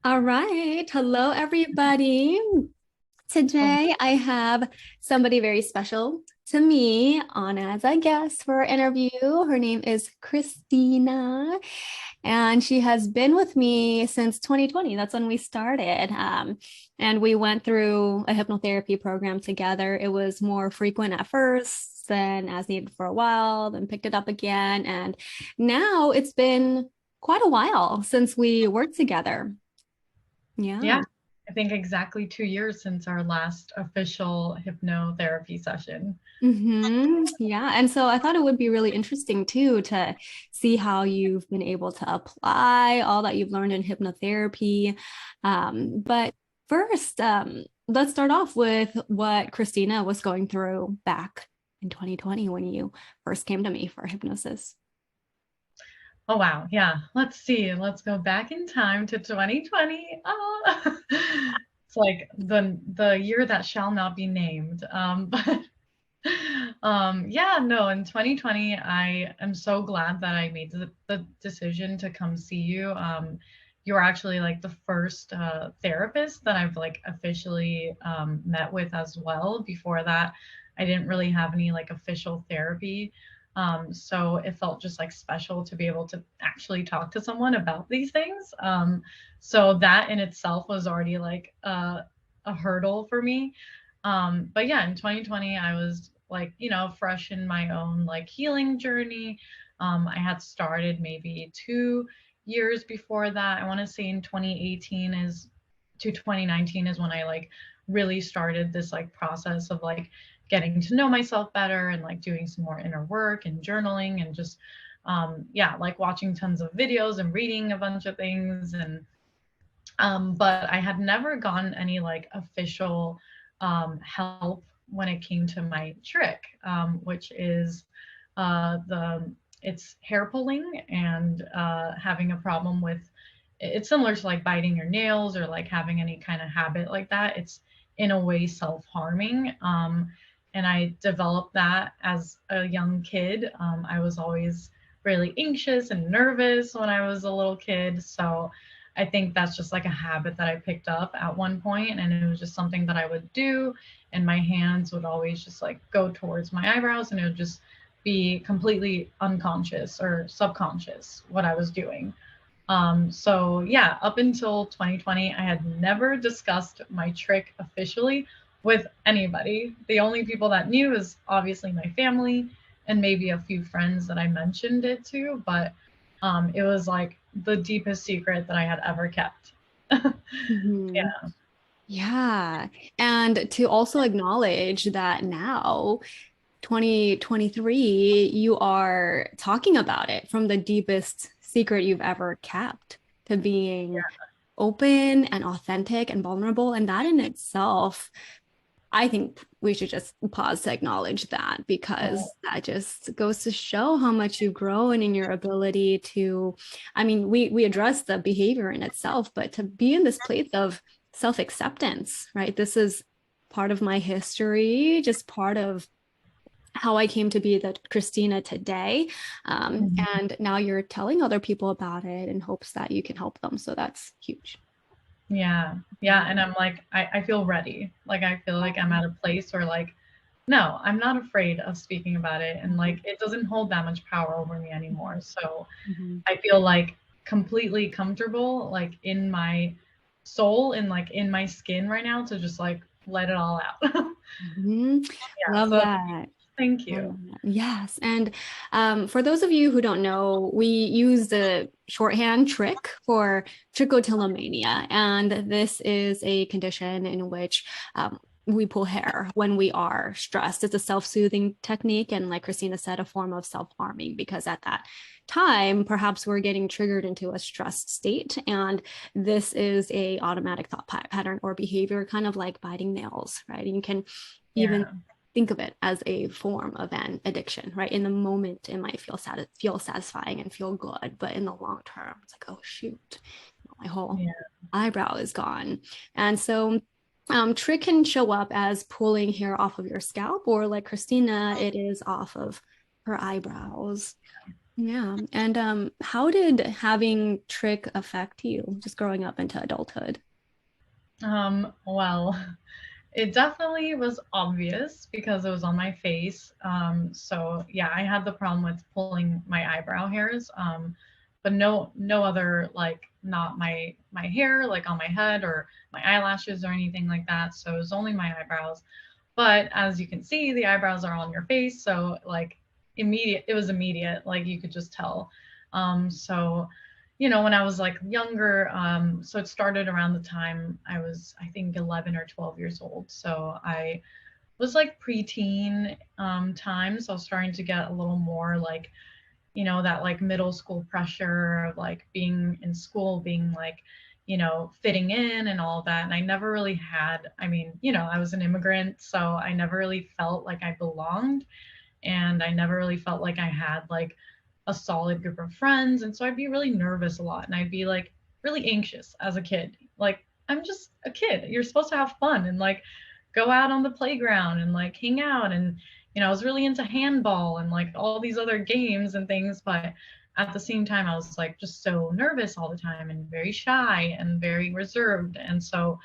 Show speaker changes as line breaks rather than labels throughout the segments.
All right. Hello, everybody. Today, I have somebody very special to me on as a guest for our interview. Her name is Kristina, and she has been with me since 2020. That's when we started. And we went through a hypnotherapy program together. It was more frequent at first, then as needed for a while, then picked it up again. And now it's been quite a while since we worked together.
Yeah,
Yeah.
I think exactly 2 years since our last official hypnotherapy session.
Yeah. And so I thought it would be really interesting too to see how you've been able to apply all that you've learned in hypnotherapy. But first, let's start off with what Kristina was going through back in 2020 when you first came to me for hypnosis.
Oh wow, yeah. Let's see. Let's go back in time to 2020. Oh. It's like the year that shall not be named. But yeah, no, in 2020, I am so glad that I made the decision to come see you. You were actually like the first therapist that I've like officially met with as well. Before that, I didn't really have any like official therapy. So it felt just like special to be able to actually talk to someone about these things. So that in itself was already like a hurdle for me. But yeah, in 2020, I was like, fresh in my own like healing journey. I had started maybe 2 years before that. I want to say in 2018 is to 2019 is when I like really started this like process of like getting to know myself better and like doing some more inner work and journaling and just yeah, like watching tons of videos and reading a bunch of things. And but I had never gotten any like official help when it came to my trick, which is the it's hair pulling and having a problem with it's similar to like biting your nails or like having any kind of habit like that. It's in a way self-harming. And I developed that as a young kid. I was always really anxious and nervous when I was a little kid. So I think that's just like a habit that I picked up at one point, and it was just something that I would do, and my hands would always just like go towards my eyebrows, and it would just be completely unconscious or subconscious what I was doing. So yeah, up until 2020, I had never discussed my trick officially with anybody. The only people that knew is obviously my family and maybe a few friends that I mentioned it to, but it was like the deepest secret that I had ever kept.
Mhm.
Yeah.
Yeah. And to also acknowledge that now, 2023, you are talking about it from the deepest secret you've ever kept to being open and authentic and vulnerable. And that in itself, I think we should just pause to acknowledge that
Oh,
because that just goes to show how much you've grown in your ability to, I mean, we address the behavior in itself, but to be in this place of self-acceptance, right? This is part of my history, just part of how I came to be the Kristina today.
mhm.
And now you're telling other people about it in hopes that you can help them. So that's huge.
Yeah. Yeah. And I'm like, I feel ready. Like, I feel like I'm at a place where, like, no, I'm not afraid of speaking about it. And like, it doesn't hold that much power over me anymore. So,
Mhm.
I feel like completely comfortable, like in my soul and like in my skin right now to just like let it all out.
Mhm.
Yeah.
Love
So
that.
thank
Love
you.
that. Yes. And for those of you who don't know, we use the shorthand trick for trichotillomania. And this is a condition in which we pull hair when we are stressed. It's a self-soothing technique. And like Kristina said, a form of self-harming because at that time, perhaps we're getting triggered into a stressed state. And this is a automatic thought pattern or behavior, kind of like biting nails, right? And you can even
Yeah.
think of it as a form of an addiction, right? In the moment, it might feel satisfying and feel good, but in the long term, it's like, oh shoot, my whole
Yeah.
eyebrow is gone. And so, trick can show up as pulling hair off of your scalp, or like Kristina, it is off of her eyebrows. Yeah. And how did having Trich affect you just growing up into adulthood?
Well, it definitely was obvious because it was on my face. So yeah, I had the problem with pulling my eyebrow hairs. But no other, like, not my hair like on my head or my eyelashes or anything like that. So it was only my eyebrows. But as you can see, the eyebrows are on your face, so like it was immediate, like you could just tell. So when I was like younger, so it started around the time I was, I think, 11 or 12 years old. So I was like preteen time, so I was starting to get a little more like, that like middle school pressure of like being in school, being like, fitting in and all that. And I never really had, I mean, I was an immigrant, so I never really felt like I belonged. And I never really felt like I had like a solid group of friends. And so I'd be really nervous a lot. And I'd be like really anxious as a kid. Like, I'm just a kid. You're supposed to have fun and like go out on the playground and like hang out. And, I was really into handball and like all these other games and things. But at the same time, I was like just so nervous all the time and very shy and very reserved. And so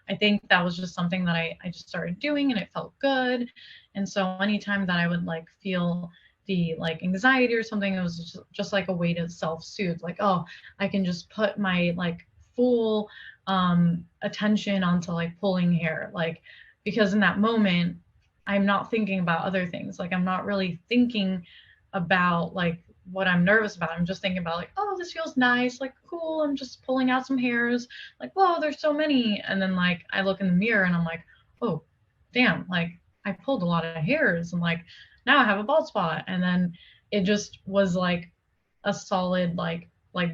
I think that was just something that I just started doing and it felt good. And so anytime that I would like feel the like anxiety or something, it was just like a way to self-soothe. Like, oh, I can just put my like full attention onto like pulling hair. Like, because in that moment, I'm not thinking about other things. Like, I'm not really thinking about like what I'm nervous about. I'm just thinking about like, oh, this feels nice, like cool. I'm just pulling out some hairs. Like, whoa, there's so many. And then like I look in the mirror and I'm like, oh, damn, like I pulled a lot of hairs and like now I have a bald spot. And then it just was like a solid like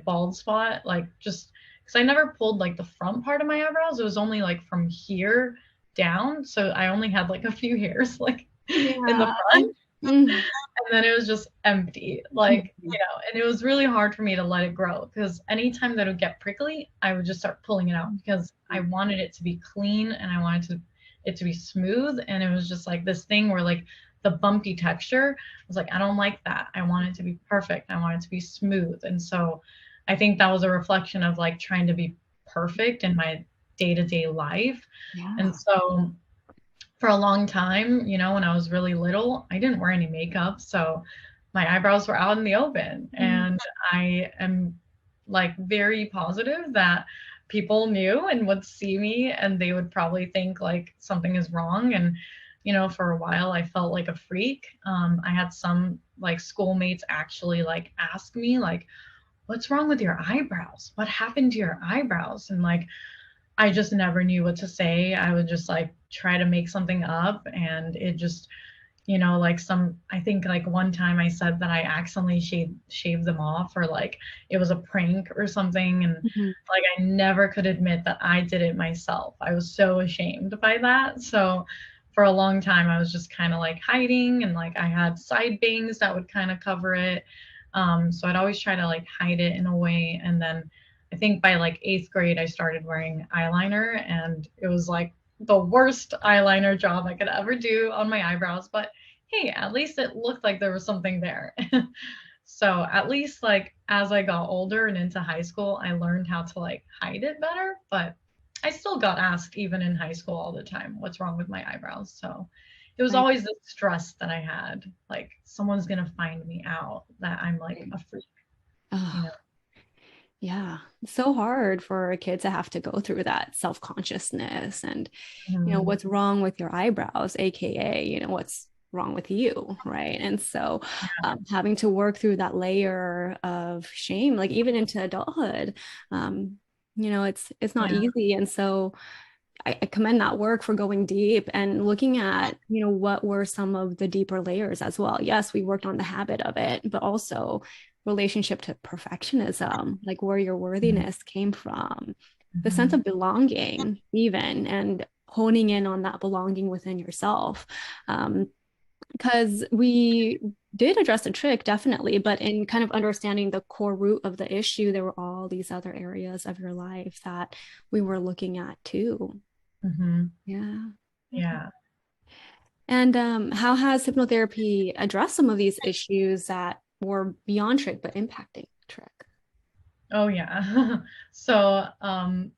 bald spot, like just because I never pulled like the front part of my eyebrows. It was only like from here down. So I only had like a few hairs like in the
Yeah.
front.
Mhm.
And then it was just empty, like, and it was really hard for me to let it grow because anytime that it would get prickly, I would just start pulling it out because I wanted it to be clean and I wanted it to be smooth. And it was just like this thing where like the bumpy texture was like, I don't like that. I want it to be perfect. I want it to be smooth. And so I think that was a reflection of like trying to be perfect in my day-to-day life. And
Yeah.
so for a long time, when I was really little, I didn't wear any makeup. So my eyebrows were out in the open.
Mhm.
And I am like very positive that people knew and would see me and they would probably think like something is wrong. And, for a while I felt like a freak. I had some like schoolmates actually like ask me like, what's wrong with your eyebrows? What happened to your eyebrows? And like, I just never knew what to say. I would just like try to make something up and it just, like I think like one time I said that I accidentally shaved them off or like it was a prank or something. And
Mhm.
like I never could admit that I did it myself. I was so ashamed by that. So for a long time, I was just kind of like hiding and like I had side bangs that would kind of cover it. So I'd always try to like hide it in a way. And then I think by like eighth grade, I started wearing eyeliner and it was like the worst eyeliner job I could ever do on my eyebrows. But hey, at least it looked like there was something there. So at least like as I got older and into high school, I learned how to like hide it better. But I still got asked even in high school all the time, what's wrong with my eyebrows? So it was
Right.
always the stress that I had, like someone's gonna find me out that I'm like a freak, you know.
Oh, yeah. It's so hard for a kid to have to go through that self-consciousness and,
Mhm.
what's wrong with your eyebrows, AKA, what's wrong with you, right? And so having to work through that layer of shame, like even into adulthood, it's not
Yeah.
easy. And so I commend that work for going deep and looking at, what were some of the deeper layers as well. Yes, we worked on the habit of it, but also relationship to perfectionism, like where your worthiness came from, the sense
Mhm.
of belonging, even, and honing in on that belonging within yourself. Because we did address the trick, definitely, but in kind of understanding the core root of the issue, there were all these other areas of your life that we were looking at too.
Mhm.
Yeah.
Yeah.
And how has hypnotherapy addressed some of these issues that or beyond Trich, but impacting Trich?
Oh yeah. So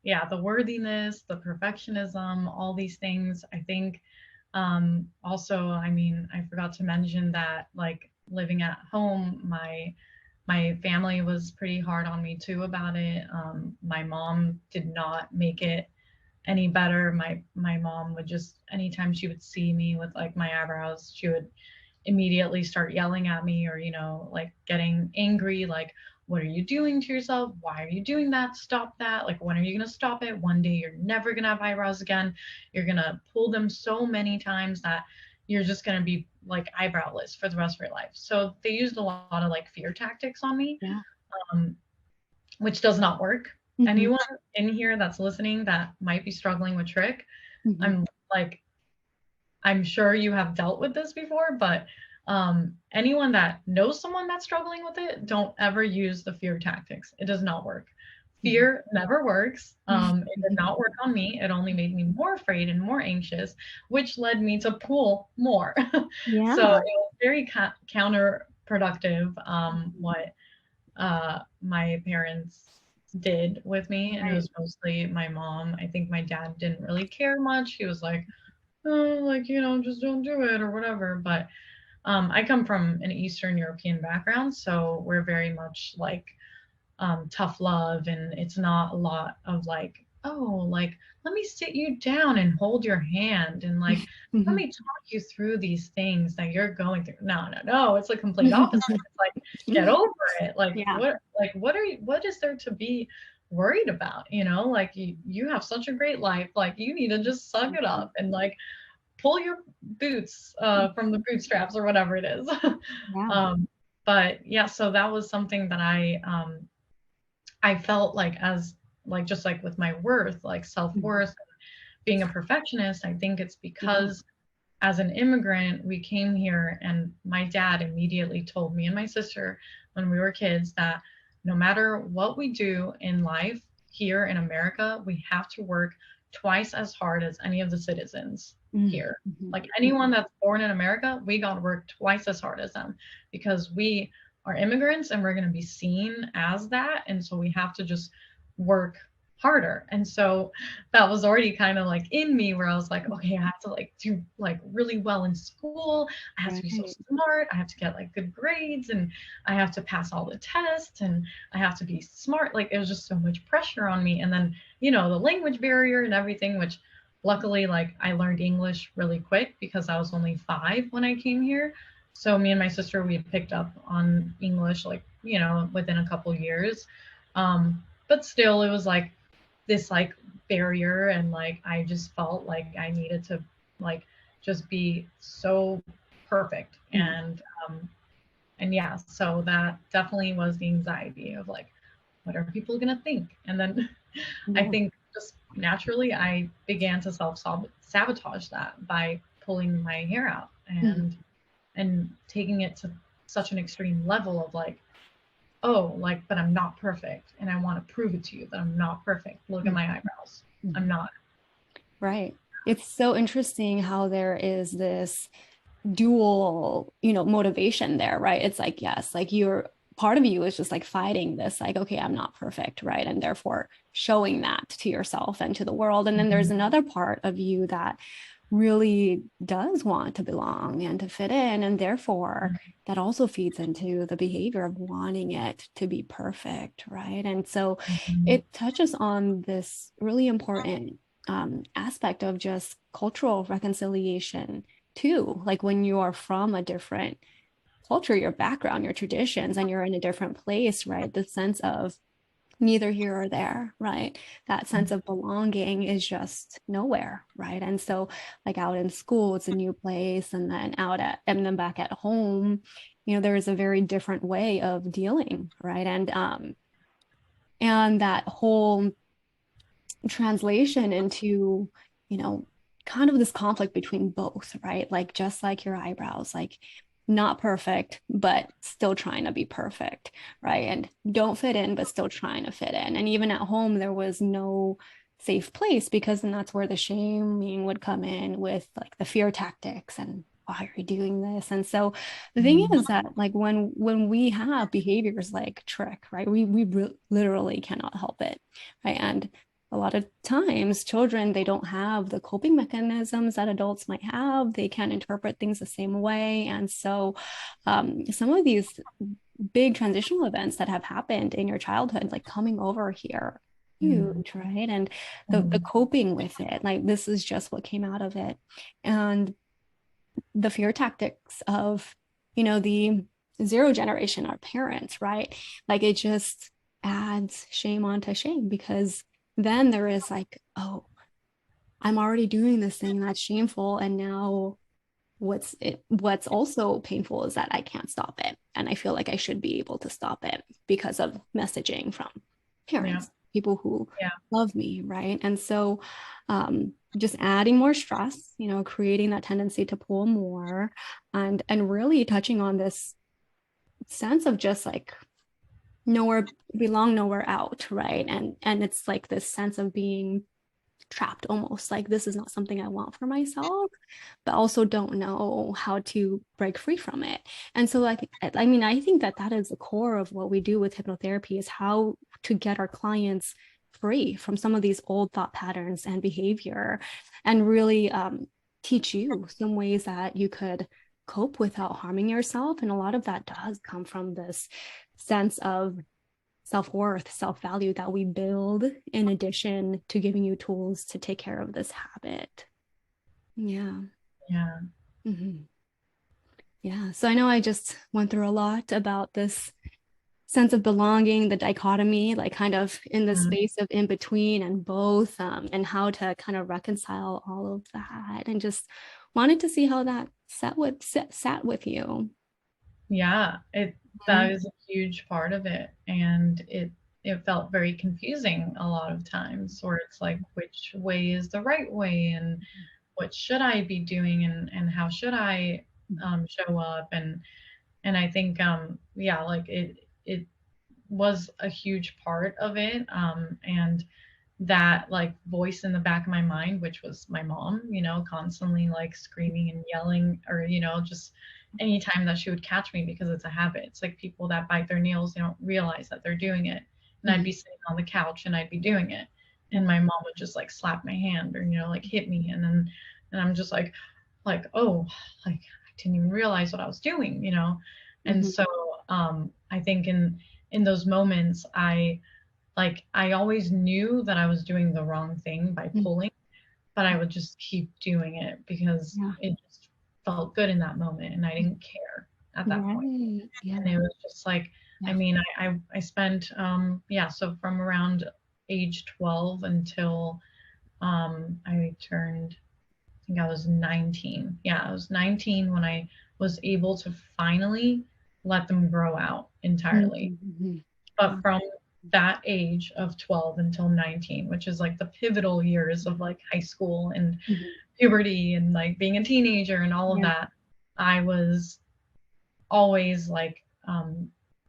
yeah, the worthiness, the perfectionism, all these things, I think also, I mean, I forgot to mention that like living at home, my family was pretty hard on me too about it. My mom did not make it any better. My mom would just anytime she would see me with like my eyebrows, she would immediately start yelling at me or like getting angry, like what are you doing to yourself? Why are you doing that? Stop that. Like when are you going to stop it? One day you're never going to have eyebrows again. You're going to pull them so many times that you're just going to be like eyebrowless for the rest of your life. So they used a lot of like fear tactics on me,
Yeah.
um, which does not work.
Mm-hmm.
Anyone in here that's listening that might be struggling with Trich,
Mm-hmm.
I'm like, I'm sure you have dealt with this before, but anyone that knows someone that's struggling with it, don't ever use the fear tactics. It does not work. Fear never works. It did not work on me. It only made me more afraid and more anxious, which led me to pull more. So
Yeah.
it was very counterproductive what my parents did with me. And it
Right.
was mostly my mom. I think my dad didn't really care much. He was like, oh, like, just don't do it or whatever. But I come from an Eastern European background, so we're very much like tough love, and it's not a lot of like, oh, like, let me sit you down and hold your hand and like, let
Mm-hmm.
me talk you through these things that you're going through. No, no, no. It's the complete opposite. It's like, get over it.
Yeah.
What is there to be worried about? Like you have such a great life. Like you need to just suck it up and like pull your boots from the bootstraps or whatever it is.
Yeah.
um, but yeah, so that was something that I felt like as like just like with my worth, like self-worth, being a perfectionist, I think it's
Yeah.
because as an immigrant, we came here and my dad immediately told me and my sister when we were kids that no matter what we do in life here in America, we have to work twice as hard as any of the citizens here.
Mm-hmm.
Like anyone that's born in America, we got to work twice as hard as them because we are immigrants and we're going to be seen as that. And so we have to just work harder. And so that was already kind of like in me where I was like, okay, I have to like do like really well in school. I have to be so
Right.
smart. I have to get like good grades and I have to pass all the tests and I have to be smart. Like it was just so much pressure on me. And then, the language barrier and everything, which luckily like I learned English really quick because I was only 5 when I came here. So me and my sister, we had picked up on English like, within a couple years. But still it was like this like barrier and like I just felt like I needed to like just be so perfect and yeah, so that definitely was the anxiety of like what are people going to think. And then I
Yeah.
think just naturally I began to self sabotage that by pulling my hair out and taking it to such an extreme level of like, oh, like, but I'm not perfect. And I want to prove it to you that I'm not perfect. Look at my eyebrows. I'm
Mhm.
not.
Right. It's so interesting how there is this dual, motivation there, right? It's like, yes, like you're part of you is just like fighting this, like, okay, I'm not perfect, right? And therefore showing that to yourself and to the world. And then there's
Mhm.
another part of you that really does want to belong and to fit in. And therefore, that also feeds into the behavior of wanting it to be perfect, right? And so
Mhm.
it touches on this really important aspect of just cultural reconciliation too. Like when you are from a different culture, your background, your traditions, and you're in a different place, right? The sense of neither here or there, right? That sense of belonging is just nowhere, right? And so, like out in school, it's a new place, and then and then back at home, there is a very different way of dealing, right? And that whole translation into, you know, kind of this conflict between both, right? Like just like your eyebrows, like not perfect, but still trying to be perfect, right? And don't fit in, but still trying to fit in. And even at home, there was no safe place because then that's where the shaming would come in with like the fear tactics and why are you doing this? And so the thing is that like when we have behaviors like Trich, right, we literally cannot help it, right? And a lot of times children, they don't have the coping mechanisms that adults might have. They can't interpret things the same way. And so some of these big transitional events that have happened in your childhood, like coming over here, huge, right? And the coping with it, like this is just what came out of it. And the fear tactics of, the zero generation, our parents, right? Like it just adds shame onto shame, because then there is like, oh, I'm already doing this thing that's shameful. And now what's also painful is that I can't stop it. And I feel like I should be able to stop it because of messaging from parents, people who love me, right? And so just adding more stress, creating that tendency to pull more, and really touching on this sense of just like nowhere belong, nowhere out, right? And it's like this sense of being trapped, almost like this is not something I want for myself, but also don't know how to break free from it. And so I think that is the core of what we do with hypnotherapy, is how to get our clients free from some of these old thought patterns and behavior, and really teach you some ways that you could cope without harming yourself. And a lot of that does come from this sense of self-worth, self-value that we build in addition to giving you tools to take care of this habit. Yeah. Mm-hmm. Yeah. So I know I just went through a lot about this sense of belonging, the dichotomy, like kind of in the space of in between and both, and how to kind of reconcile all of that, and just wanted to see how that sat with you.
Yeah, that is a huge part of it. And it felt very confusing a lot of times, where it's like, which way is the right way, and what should I be doing, and how should I show up? And I think like it was a huge part of it. And that like voice in the back of my mind, which was my mom, constantly like screaming and yelling, or, just anytime that she would catch me, because it's a habit. It's like people that bite their nails, they don't realize that they're doing it. And I'd be sitting on the couch and I'd be doing it. And my mom would just like slap my hand, or, like hit me. And I'm just like, oh, like I didn't even realize what I was doing, And so I think in those moments, I always knew that I was doing the wrong thing by pulling, but I would just keep doing it because it just felt good in that moment, and I didn't care at that point.
Yeah.
And it was just like, I mean, I spent so from around age 12 until I turned, I think I was 19. Yeah, I was 19 when I was able to finally let them grow out entirely. But from that age of 12 until 19, which is like the pivotal years of like high school and puberty and like being a teenager and all of that, I was always like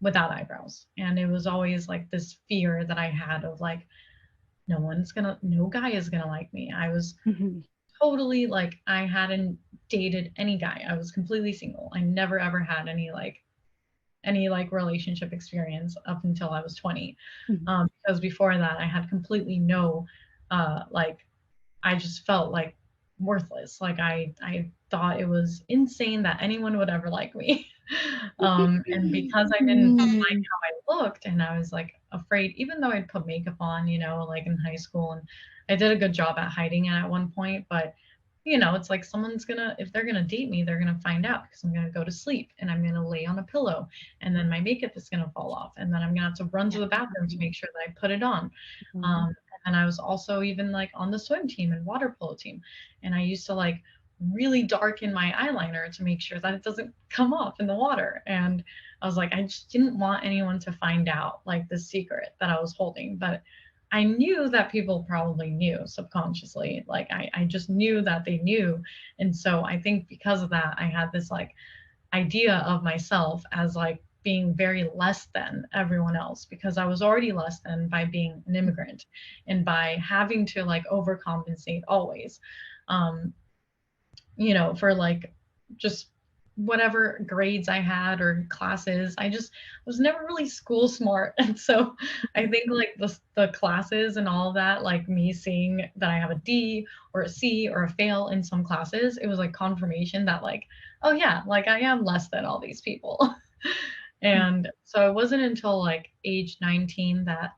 without eyebrows. And it was always like this fear that I had of like, no guy is gonna like me. I was totally like, I hadn't dated any guy. I was completely single. I never ever had any relationship experience up until I was 20. Because before that I had completely no I just felt like worthless. Like I thought it was insane that anyone would ever like me. And because I didn't like how I looked, and I was like afraid, even though I'd put makeup on, like in high school, and I did a good job at hiding it at one point, but it's like if they're gonna date me, they're gonna find out, because I'm gonna go to sleep and I'm gonna lay on a pillow, and then my makeup is gonna fall off, and then I'm gonna have to run to the bathroom to make sure that I put it on. And I was also even like on the swim team and water polo team, and I used to like really darken my eyeliner to make sure that it doesn't come off in the water. And I was like, I just didn't want anyone to find out like the secret that I was holding, but I knew that people probably knew subconsciously. Like I just knew that they knew. And so I think because of that, I had this like idea of myself as like being very less than everyone else, because I was already less than by being an immigrant and by having to like overcompensate always, for like just whatever grades I had or classes. I just was never really school smart. And so I think like the classes and all of that, like me seeing that I have a D or a C or a fail in some classes, it was like confirmation that like, oh yeah, like I am less than all these people. And so it wasn't until like age 19 that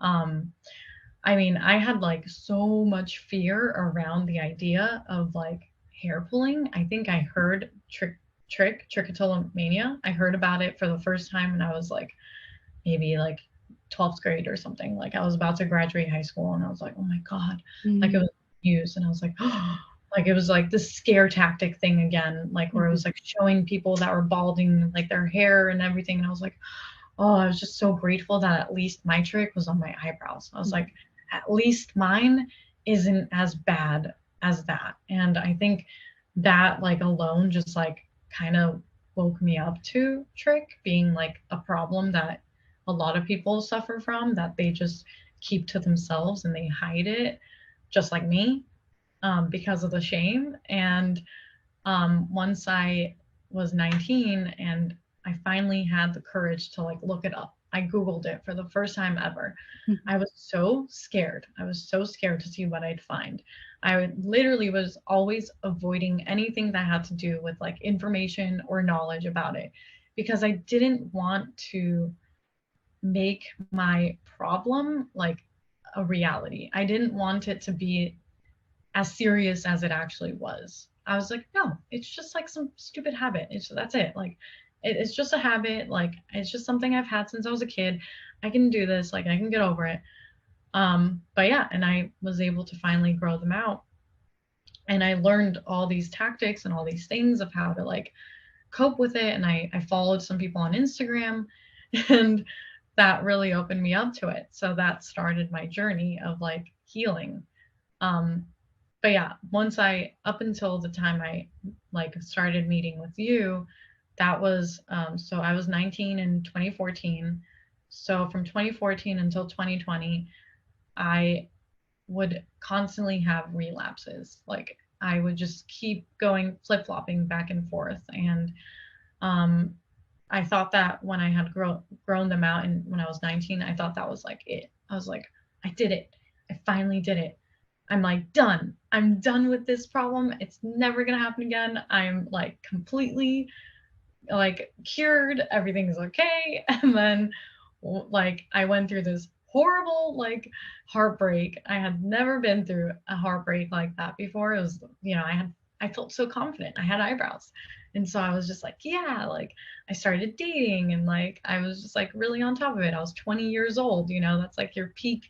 I mean, I had like so much fear around the idea of like hair pulling. I think I heard trichotillomania. I heard about it for the first time when I was like maybe like 12th grade or something. Like I was about to graduate high school and I was like, oh my God. Like it was news and I was like, oh, like it was like the scare tactic thing again, like where it was like showing people that were balding like their hair and everything. And I was like, oh, I was just so grateful that at least my trick was on my eyebrows. I was like, at least mine isn't as bad as that. And I think that like alone just like kind of woke me up to trick being like a problem that a lot of people suffer from, that they just keep to themselves and they hide it, just like me, because of the shame. And once I was 19 and I finally had the courage to like look it up. I Googled it for the first time ever. I was so scared. I was so scared to see what I'd find. I literally was always avoiding anything that had to do with like information or knowledge about it because I didn't want to make my problem like a reality. I didn't want it to be as serious as it actually was. I was like, no, it's just like some stupid habit. That's it. Like, it's just a habit. Like, it's just something I've had since I was a kid. I can do this. Like, I can get over it. But yeah, and I was able to finally grow them out. And I learned all these tactics and all these things of how to like cope with it. And I followed some people on Instagram and that really opened me up to it. So that started my journey of like healing. But yeah, once up until the time I like started meeting with you, that was, so I was 19 in 2014. So from 2014 until 2020, I would constantly have relapses. Like I would just keep going flip-flopping back and forth. And I thought that when I had grown them out and when I was 19, I thought that was like it. I was like, I did it. I finally did it. I'm like done. I'm done with this problem. It's never going to happen again. I'm like completely like cured. Everything's okay. And then like I went through this horrible like heartbreak. I had never been through a heartbreak like that before. It was, I felt so confident. I had eyebrows. And so I was just like, yeah, like I started dating and like I was just like really on top of it. I was 20 years old, that's like your peak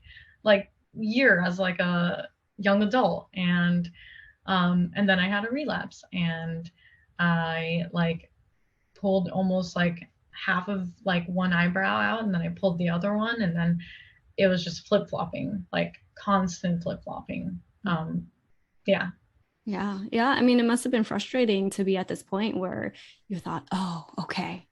like year as like a young adult. And then I had a relapse and I like pulled almost like half of like one eyebrow out and then I pulled the other one and then it was just flip-flopping, like constant flip-flopping. Yeah.
Yeah. Yeah. I mean, it must have been frustrating to be at this point where you thought, oh, okay,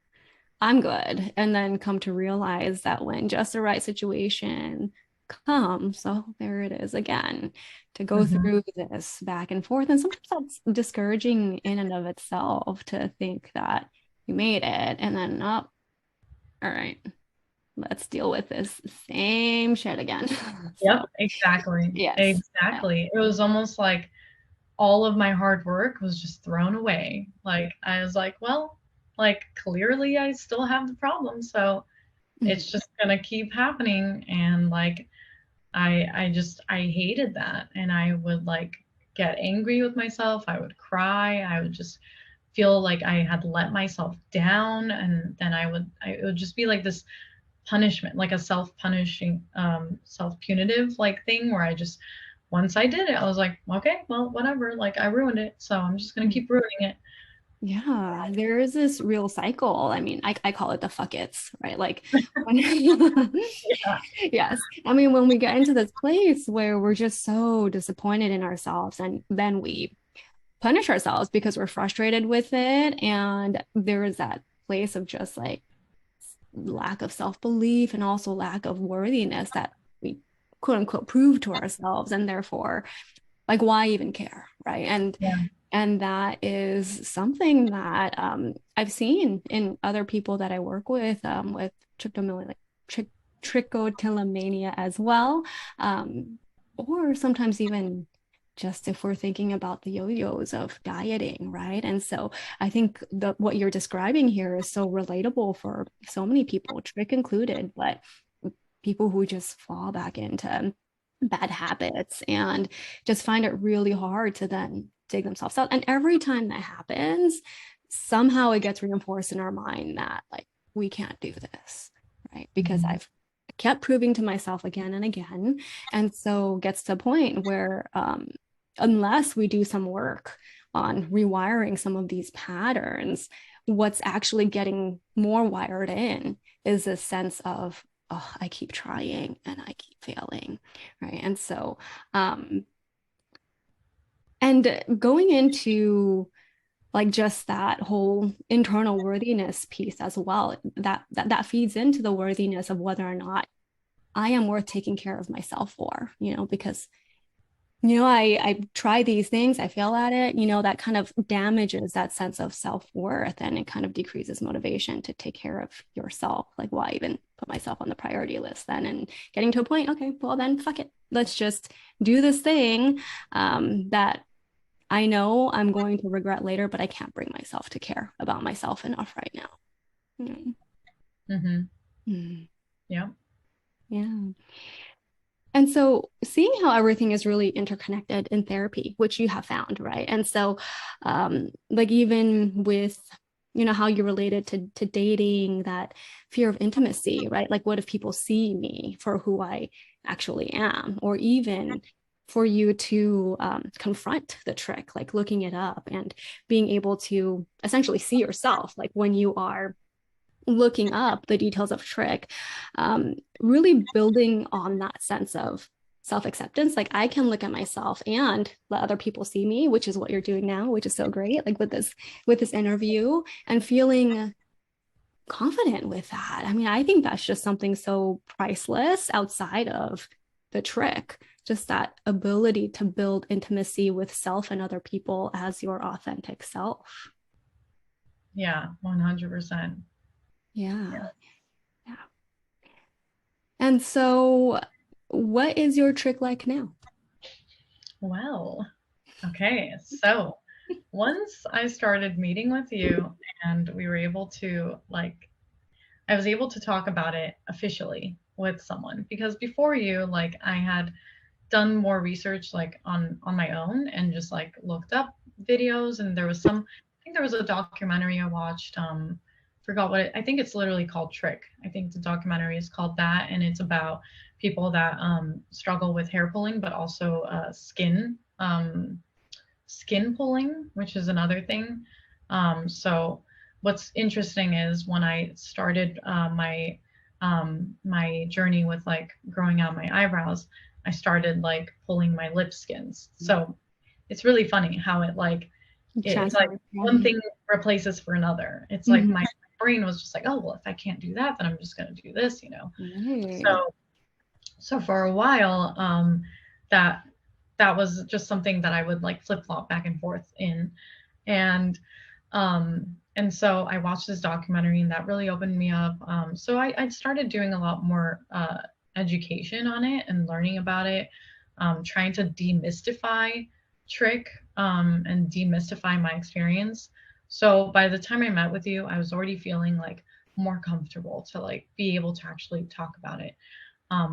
I'm good. And then come to realize that when just the right situation comes, so there it is again, to go through this back and forth. And sometimes that's discouraging in and of itself to think that you made it and then, oh, all right, let's deal with this same shit again.
Yep, exactly.
Yes.
Exactly. It was almost like all of my hard work was just thrown away. Like I was like, well, like clearly I still have the problem, so it's just gonna keep happening. And like I hated that. And I would like get angry with myself. I would cry. I would just feel like I had let myself down. And then it would just be like this punishment, like a self-punishing, self-punitive like thing where once I did it, I was like, okay, well, whatever, like I ruined it. So I'm just going to keep ruining it.
Yeah, there is this real cycle. I mean, I call it the fuck it's, right? Like, when,
Yeah.
yes. I mean, when we get into this place where we're just so disappointed in ourselves and then we punish ourselves because we're frustrated with it. And there is that place of just like lack of self-belief and also lack of worthiness that we quote unquote prove to ourselves. And therefore, like, why even care? Right. And
Yeah.
And that is something that I've seen in other people that I work with trichotillomania, trichotillomania as well. Um, or sometimes even just if we're thinking about the yo-yos of dieting, right? And so I think what you're describing here is so relatable for so many people, Trich included, but people who just fall back into bad habits and just find it really hard to then dig themselves out. And every time that happens, somehow it gets reinforced in our mind that like we can't do this, right? Because
Mhm.
I've kept proving to myself again and again. And so gets to a point where unless we do some work on rewiring some of these patterns, what's actually getting more wired in is a sense of, oh, I keep trying and I keep failing, right? And so, and going into like just that whole internal worthiness piece as well, that feeds into the worthiness of whether or not I am worth taking care of myself for, because I try these things, I fail at it, that kind of damages that sense of self-worth and it kind of decreases motivation to take care of yourself. Like, why even put myself on the priority list then? And getting to a point, okay, well then fuck it. Let's just do this thing that I know I'm going to regret later, but I can't bring myself to care about myself enough right now. Mm.
Mhm.
Mm.
Yeah.
Yeah. And so seeing how everything is really interconnected in therapy, which you have found, right? And so like even with how you related to dating, that fear of intimacy, right? Like what if people see me for who I actually am? Or even for you to confront the trick, like looking it up and being able to essentially see yourself, like when you are looking up the details of Trich, really building on that sense of self-acceptance. Like I can look at myself and let other people see me, which is what you're doing now, which is so great. Like with this interview and feeling confident with that. I mean, I think that's just something so priceless outside of the trick. Just that ability to build intimacy with self and other people as your authentic self.
Yeah. 100%.
Yeah. Yeah. And so, what is your trick like now?
Well, okay. So once I started meeting with you and we were able to like I was able to talk about it officially with someone because before you, like I had done more research like on my own and just like looked up videos and there was I think there was a documentary I watched forgot what I think it's literally called Trick. I think the documentary is called that and it's about people that struggle with hair pulling but also skin pulling, which is another thing. So what's interesting is when I started my journey with like growing out my eyebrows, I started like pulling my lip skins. So it's really funny how it's like
Transfer.
one thing replaces for another. It's like
Mhm.
my brain was just like, oh well, if I can't do that, then I'm just gonna do this, you know.
Right.
So for a while, that that was just something that I would like flip flop back and forth in, and so I watched this documentary and that really opened me up. So I started doing a lot more education on it and learning about it, trying to demystify Trick and demystify my experience. So by the time I met with you, I was already feeling like more comfortable to like be able to actually talk about it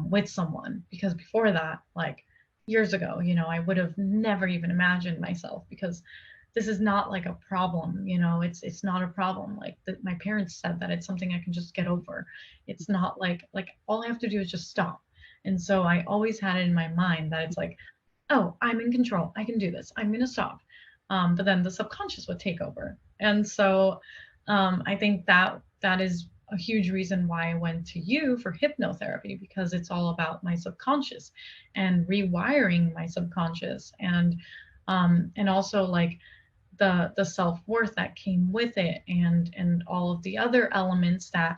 with someone because before that, like years ago, I would have never even imagined myself because this is not like a problem, it's not a problem. Like my parents said that it's something I can just get over. It's not like all I have to do is just stop. And so I always had it in my mind that it's like, oh, I'm in control. I can do this. I'm going to stop. But then the subconscious would take over. And so I think that is a huge reason why I went to you for hypnotherapy because it's all about my subconscious and rewiring my subconscious and also like the self-worth that came with it and all of the other elements that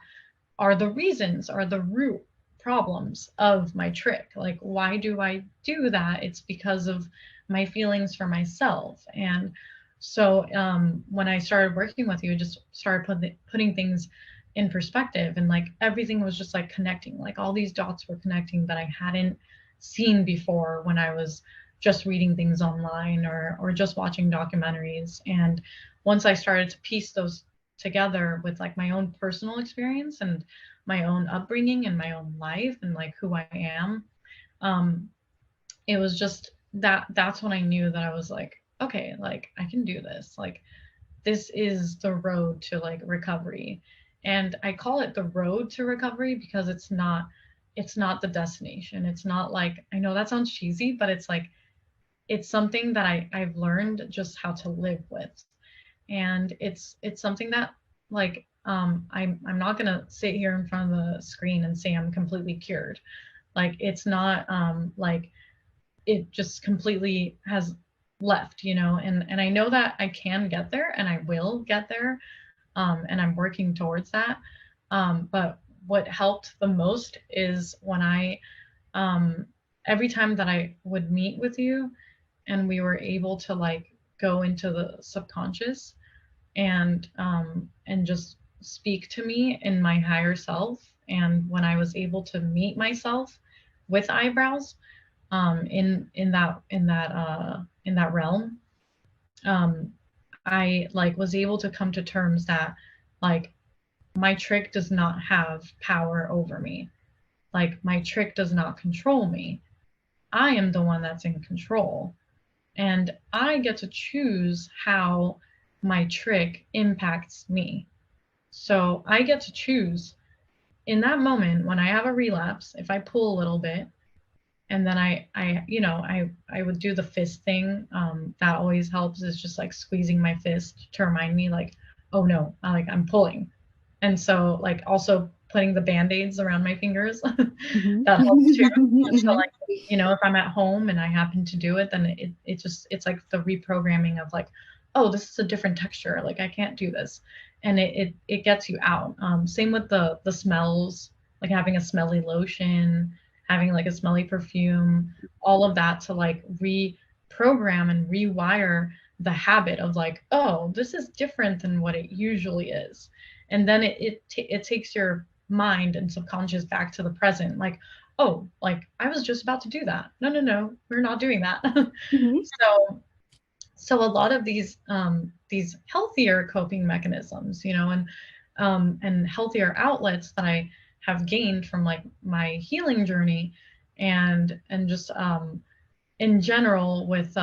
are the root problems of my trick. Like, why do I do that? It's because of my feelings for myself. And So when I started working with you, I just started putting things in perspective, and like everything was just like connecting, like all these dots were connecting that I hadn't seen before when I was just reading things online or just watching documentaries. And once I started to piece those together with like my own personal experience and my own upbringing and my own life and like who I am, um, it was just that's when I knew that I was like, okay, like I can do this. Like this is the road to like recovery. And I call it the road to recovery because it's not the destination. It's not like, I know that sounds cheesy, but it's like it's something that I've learned just how to live with. And it's something that like I'm not gonna sit here in front of the screen and say I'm completely cured. Like it's not like it just completely has left, and I know that I can get there and I will get there, and I'm working towards that. But what helped the most is when um, every time that I would meet with you and we were able to like go into the subconscious and just speak to me in my higher self, and when I was able to meet myself with eyebrows, in that realm, um I like was able to come to terms that like my trick does not have power over me. Like my trick does not control me. I am the one that's in control, and I get to choose how my trick impacts me. So I get to choose in that moment when I have a relapse, if I pull a little bit, and then I would do the fist thing. That always helps, is just like squeezing my fist to remind me like, oh no, I'm pulling. And so like also putting the band-aids around my fingers,
Mhm.
that helps too. Just so
Mhm.
like, if I'm at home and I happen to do it, then it's like the reprogramming of like, oh, this is a different texture, like I can't do this. And it gets you out. Same with the smells, like having a smelly lotion, having like a smelly perfume, all of that to like reprogram and rewire the habit of like, oh, this is different than what it usually is. And then it takes your mind and subconscious back to the present, like, oh, like I was just about to do that. No, no, no, we're not doing that.
Mhm.
So a lot of these healthier coping mechanisms, and healthier outlets that I have gained from like my healing journey, and just in general with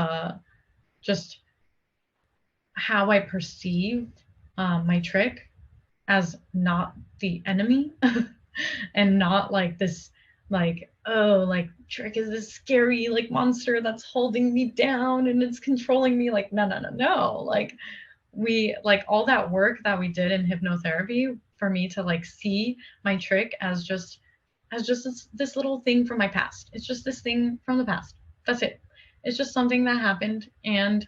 just how I perceive my trick as not the enemy, and not like this, like, oh, like Trick is this scary like monster that's holding me down and it's controlling me. Like, no, no, no, no. Like we like all that work that we did in hypnotherapy for me to like see my Trick as just this little thing from my past. It's just this thing from the past. That's it. It's just something that happened. And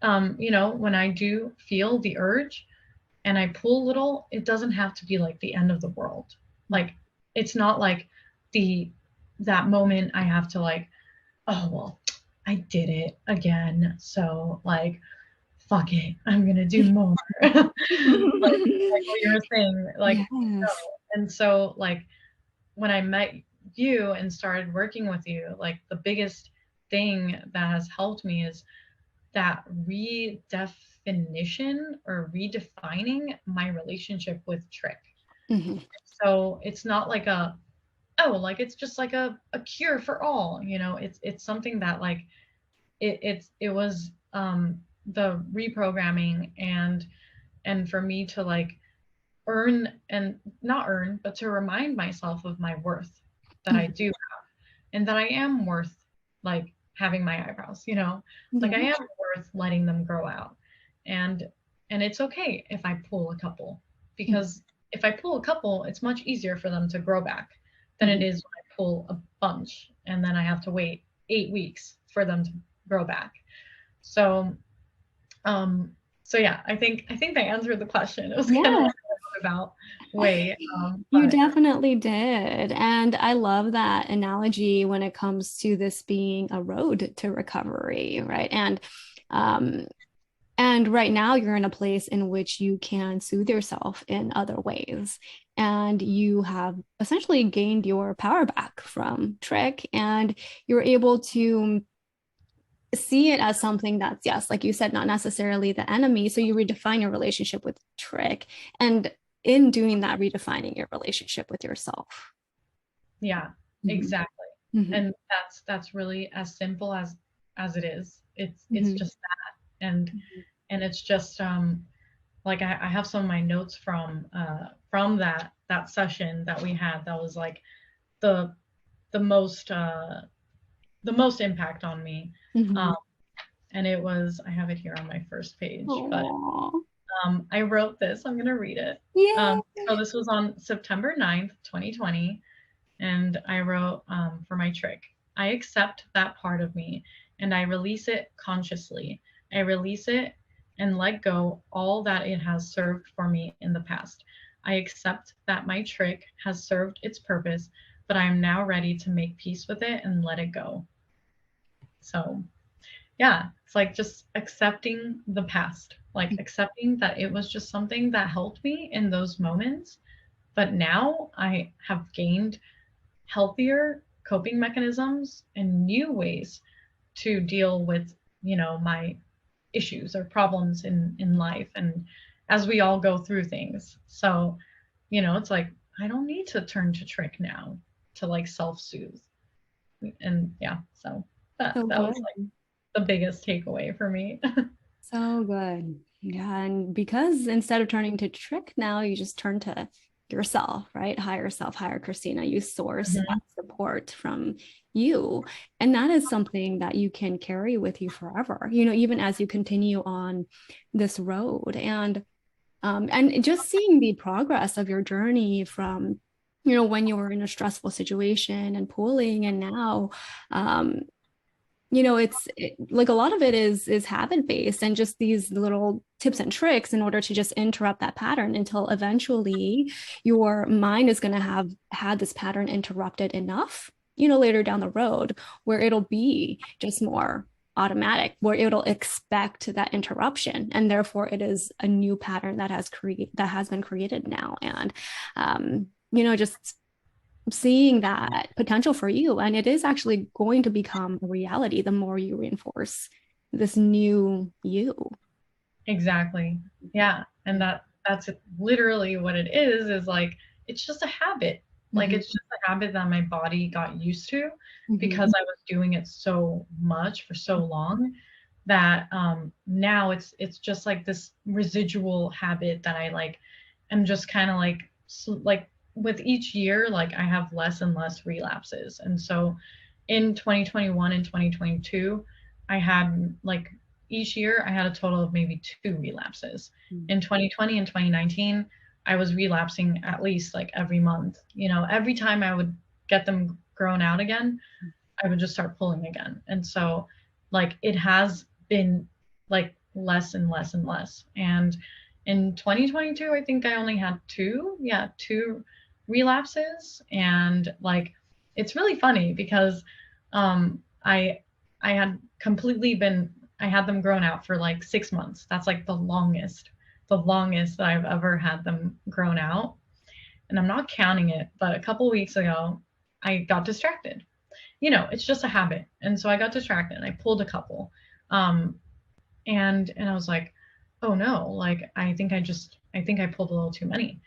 when I do feel the urge and I pull a little, it doesn't have to be like the end of the world. Like it's not like the that moment I have to like, oh well, I did it again. So like fuck it, I'm gonna do more. like what you were saying, like no.
Yes.
And so like when I met you and started working with you, like the biggest thing that has helped me is that redefinition or redefining my relationship with Trick.
Mhm.
So it's not like like it's just like a cure for all, it's something that like it was the reprogramming and for me to like earn, and not earn, but to remind myself of my worth, that I
Mhm.
do, and that I am worth like having my eyebrows, like I
Yeah.
am worth letting them grow out. And and it's okay if I pull a couple, because if I pull a couple, it's much easier for them to grow back than it
Mhm.
is when I pull a bunch and then I have to wait 8 weeks for them to grow back. So um so yeah, I think I answered the question. It was kind of
Yeah.
like a roundabout way.
You
But
definitely did. And I love that analogy when it comes to this being a road to recovery, right? Um, And right now, you're in a place in which you can soothe yourself in other ways. And you have essentially gained your power back from Trich, and you're able to see it as something that's, yes, like you said, not necessarily the enemy. So you redefine your relationship with Trich. And in doing that, redefining your relationship with yourself.
Yeah,
Mhm.
exactly.
Mhm.
And that's really as simple as it is. It's
Mhm.
just that. And it's just like I have some of my notes from that session that we had that was like the the most uh the most impact on me. Um
Mhm.
and it was, I have it here on my first page, but
Aw.
I wrote this. I'm gonna read it.
Yeah.
So this was on September 9th, 2020. And I wrote for my trick, I accept that part of me and I release it consciously. I release it and let go all that it has served for me in the past. I accept that my trick has served its purpose, but I am now ready to make peace with it and let it go. So, yeah, it's like just accepting the past, like accepting that it was just something that helped me in those moments. But now I have gained healthier coping mechanisms and new ways to deal with, my issues or problems in life, and as we all go through things. So, it's like I don't need to turn to Trick now to like self-soothe. And yeah, so that
So
that was
good.
like the biggest takeaway for me.
So good. Yeah. And because instead of turning to Trick now, you just turn to yourself, right? Higher self, higher Kristina. You source that
Mhm.
support from you. And that is something that you can carry with you forever, even as you continue on this road. And just seeing the progress of your journey from, when you were in a stressful situation and pulling, and now um, like a lot of it is habit based and just these little tips and tricks in order to just interrupt that pattern until eventually your mind is going to have had this pattern interrupted enough, later down the road, where it'll be just more automatic, where it'll expect that interruption, and therefore it is a new pattern that has been created now. And just seeing that potential for you. And it is actually going to become a reality the more you reinforce this new you.
Exactly. Yeah. And that's literally what it is like it's just a habit. Like
Mhm.
it's just a habit that my body got used to
Mhm.
because I was doing it so much for so long that now it's just like this residual habit that I like am just kind of like like with each year like I have less and less relapses. And so in 2021 and 2022 I had like each year I had a total of maybe two relapses. In 2020 and 2019, I was relapsing at least like every month. Every time I would get them grown out again, I would just start pulling again. And so like it has been like less and less and less. And in 2022, I think I only had two relapses. And like it's really funny because I had completely been I had them grown out for like 6 months. That's like the longest that I've ever had them grown out. And I'm not counting it, but a couple weeks ago, I got distracted. It's just a habit. And so I got distracted and I pulled a couple. Um, and I was like, oh no, like I think I pulled a little too many.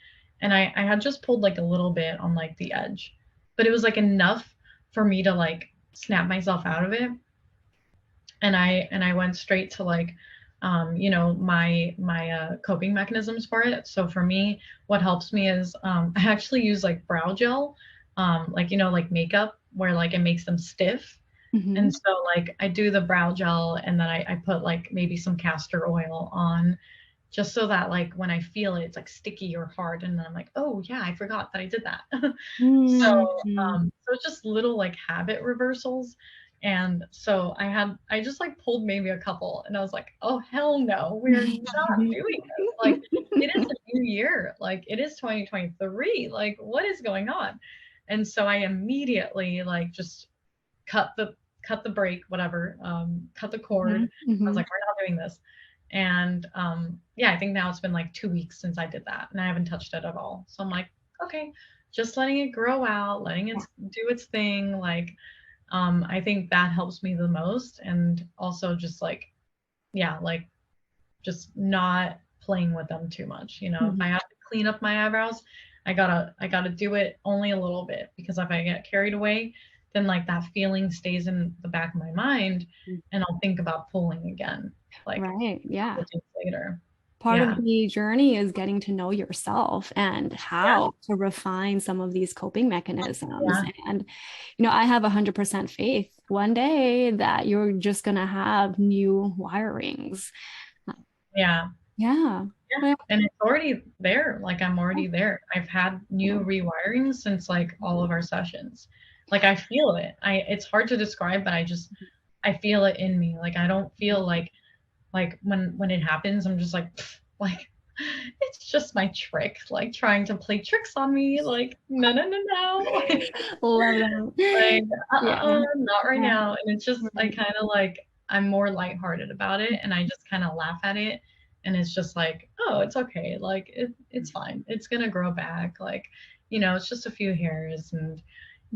And I had just pulled like a little bit on like the edge, but it was like enough for me to like snap myself out of it. And I went straight to like my coping mechanisms for it. So for me, what helps me is I actually use like brow gel, like like makeup where like it makes them stiff. And
Mhm.
so like I do the brow gel and then I put like maybe some castor oil on just so that like when I feel it, it's like sticky or hard. And then I'm like, oh yeah, I forgot that I did that. So it's just little like habit reversals. And so I just like pulled maybe a couple and I was like, oh hell no, we're not
Mhm.
doing this. Like it is a new year. Like it is 2023. Like what is going on? And so I immediately like just cut the cut the break, whatever, cut the cord. I was
Mhm.
like, we're not doing this. And yeah, I think now it's been like 2 weeks since I did that and I haven't touched it at all. So I'm like, okay, just letting it grow out, letting it do its thing. Like, I think that helps me the most. And also just like, yeah, like just not playing with them too much. You know, if I have to clean up my eyebrows, I gotta do it only a little bit, because if I get carried away, then like that feeling stays in the back of my mind and I'll think about pulling again, like
Right.
a
Yeah.
couple days later.
Part of
Yeah.
the journey is getting to know yourself and
Yeah.
how to refine some of these coping mechanisms.
Yeah.
And, I have 100% faith one day that you're just going to have new wirings.
Yeah.
Yeah.
Yeah.
Well,
And it's already there. Like I'm already there. I've had new rewirings since like all of our sessions. Like I feel it. It's hard to describe, but I feel it in me. Like I don't feel like when it happens, I'm just like pff, like it's just my trick, like trying to play tricks on me. Like no, no, no, no.
love that.
Like
Yeah.
not right
Yeah.
now. And it's just I
Right.
kind of like I'm more lighthearted about it, and I just kind of laugh at it, and it's just like, oh, it's okay. Like it's fine. It's gonna grow back. Like it's just a few hairs, and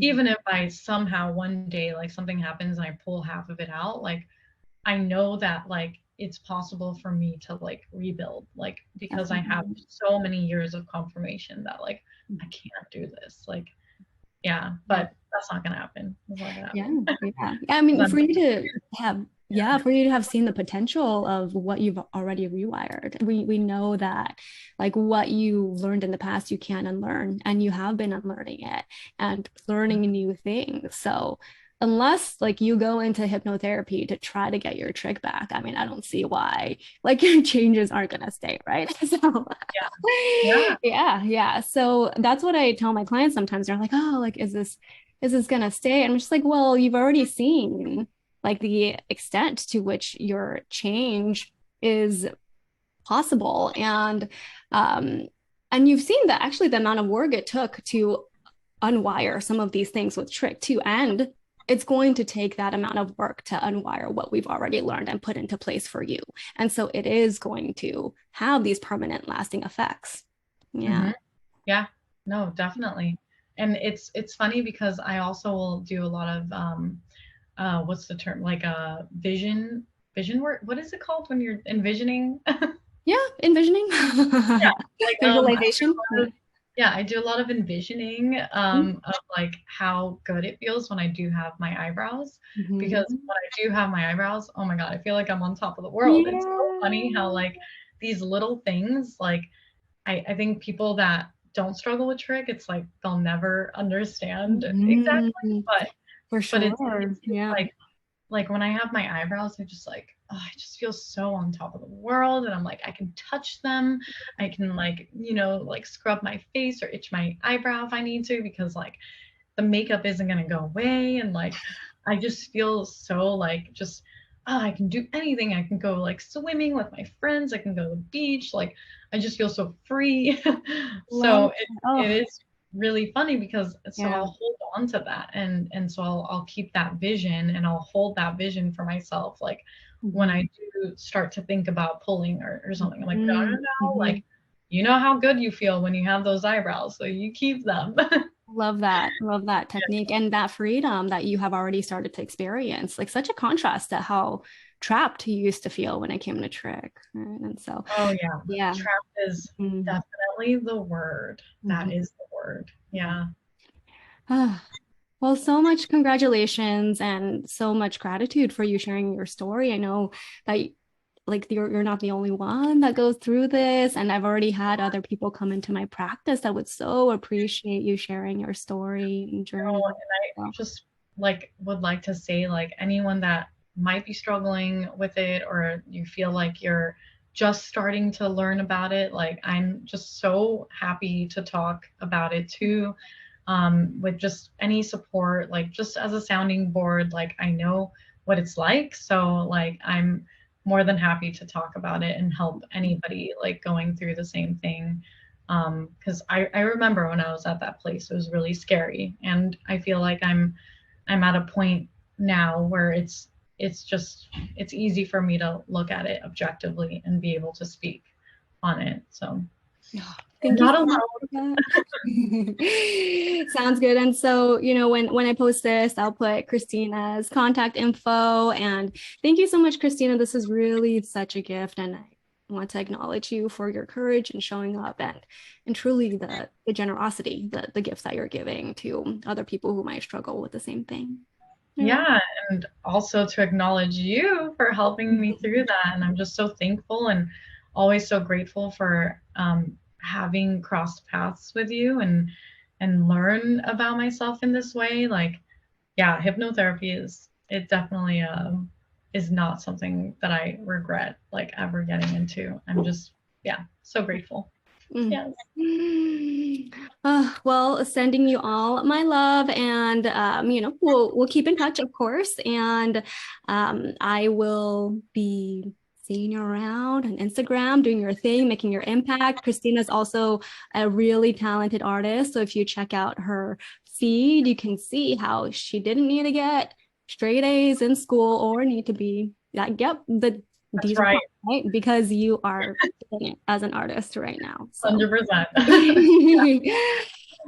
even if I somehow one day like something happens and I pull half of it out, like I know that like it's possible for me to like rebuild, like because I have
Definitely.
so many years of confirmation that like I can't do this. Like yeah, but that's not gonna happen. It's not gonna
Yeah,
happen.
yeah. I mean,
'Cause
for
I'm
you to have,
yeah.
yeah, for you to have seen the potential of what you've already rewired. We know that like what you learned in the past, you can't unlearn, and you have been unlearning it and learning new things. So unless like you go into hypnotherapy to try to get your trick back, I mean, I don't see why like your changes aren't gonna stay, right? So
Yeah. Yeah.
yeah, yeah. So that's what I tell my clients sometimes. They're like, oh, like, is this gonna stay? And I'm just like, well, you've already seen like the extent to which your change is possible. Um and you've seen that actually the amount of work it took to unwire some of these things with Trick too. And it's going to take that amount of work to unwire what we've already learned and put into place for you. And so it is going to have these permanent lasting effects. Yeah.
Hmm. Yeah. No, definitely. And it's funny because I also will do a lot of what's the term? Like vision work. What is it called when you're envisioning?
Yeah. Envisioning.
Yeah, like
Visualization. Yeah.
yeah, I do a lot of envisioning of like how good it feels when I do have my eyebrows. Because
Mhm.
when I do have my eyebrows, oh my God, I feel like I'm on top of the world. It's so funny how
Yeah.
like these little things, like I think people that don't struggle with trick, it's like they'll never understand exactly,
Mhm. For
but
sure.
it's
Yeah.
like when I have my eyebrows, they're just like, oh, I just feel so on top of the world. And I'm like, I can touch them. I can like, like scrub my face or itch my eyebrow if I need to, because like the makeup isn't going to go away. And like, I just feel so like, just, oh, I can do anything. I can go like swimming with my friends. I can go to the beach. Like, I just feel so free.
Love
So
it.
it
Oh,
is really funny because so
yeah.
I'll hold on to that, and so I'll keep that vision and I'll hold that vision for myself. Like when I
Mhm.
do start to think about pulling or something, I'm like, no, no,
Mhm.
no, like
Mhm.
you know how good you feel when you have those eyebrows, so you keep them.
Love that. Love that technique and that freedom that you have already started to experience. Like such a contrast to how trapped you used to feel when it came to trick. Right? And so,
Oh yeah,
yeah.
trap is
Mhm.
definitely the word. That
Mhm.
is the word. Yeah.
Ah, well, so much congratulations and so much gratitude for you sharing your story. I know that like you're not the only one that goes through this, and I've already had other people come into my practice that would so appreciate you sharing your story and journey.
And I
So,
just like would like to say like anyone that might be struggling with it, or you feel like you're just starting to learn about it, like I'm just so happy to talk about it too, with just any support, like just as a sounding board. Like I know what it's like, so like I'm more than happy to talk about it and help anybody like going through the same thing. Because I remember when I was at that place, it was really scary. And I feel like I'm at a point now where it's it's easy for me to look at it objectively and be able to speak on it. So
thank you so much for that. Sounds good. And so, you know, when I post this, I'll put Kristina's contact info. And thank you so much, Kristina. This is really such a gift. And I want to acknowledge you for your courage and showing up and truly the generosity, the gifts that you're giving to other people who might struggle with the same thing.
Yeah, and also to acknowledge you for helping me through that. And I'm just so thankful and always so grateful for having crossed paths with you and learn about myself in this way. Like, yeah, hypnotherapy it definitely is not something that I regret like ever getting into. I'm just, yeah, so grateful. Yes.
Well, sending you all my love, and you know, we'll keep in touch, of course, and I will be seeing you around on Instagram, doing your thing, making your impact. Kristina's also a really talented artist, so if you check out her feed, you can see how she didn't need to get straight A's in school or need to be like, yep, these
right.
Are right, because you are doing it as an artist right now. So.
100%.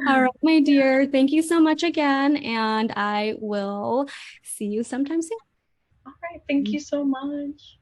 All right, my dear. Thank you so much again. And I will see you sometime soon.
All right. Thank you so much.